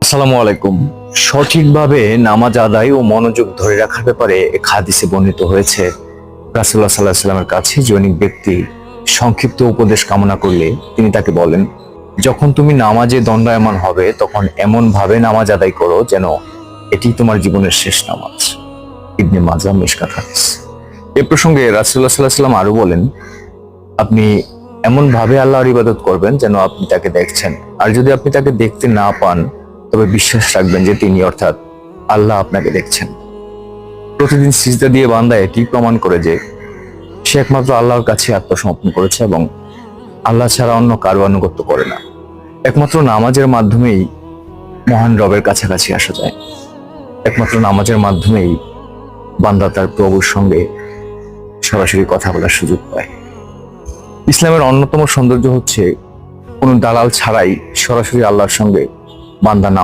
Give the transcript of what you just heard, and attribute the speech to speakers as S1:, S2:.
S1: আসসালামু আলাইকুম। সঠিকভাবে নামাজ আদায় ও মনোযোগ ধরে রাখার ব্যাপারে এক হাদিসে বর্ণিত হয়েছে, রাসূলুল্লাহ সাল্লাল্লাহু আলাইহি সাল্লামের কাছে জনৈক ব্যক্তি সংক্ষিপ্ত উপদেশ কামনা করলে তিনি তাকে বলেন, যখন তুমি নামাজে দণ্ডায়মান হবে তখন এমন ভাবে নামাজ আদায় করো যেন এটি তোমার জীবনের শেষ নামাজ। ইবনে মাজাহ মিশকাত হাদিস। এ প্রসঙ্গে রাসূলুল্লাহ সাল্লাল্লাহু আলাইহি সাল্লাম আরো বলেন, আপনি এমন ভাবে আল্লাহর ইবাদত করবেন যেন আপনি তাকে দেখছেন, আর যদি আপনি তাকে দেখতে না পান তবে বিশ্বাস রাখবেন যে তিনি অর্থাৎ আল্লাহ আপনাকে দেখছেন। প্রতিদিন সিজদা দিয়ে বান্দা এটি প্রমাণ করে যে সে একমাত্র আল্লাহর কাছে আত্মসমর্পণ করেছে এবং আল্লাহ ছাড়া অন্য কারো আনুগত্য করে না। একমাত্র নামাজের মাধ্যমেই মহান রবের কাছাকাছি আসা যায়। একমাত্র নামাজের মাধ্যমেই বান্দা তার প্রভুর সঙ্গে সরাসরি কথা বলার সুযোগ পায়। ইসলামের অন্যতম সৌন্দর্য হচ্ছে কোনো দালাল ছাড়াই সরাসরি আল্লাহর সঙ্গে বান্দা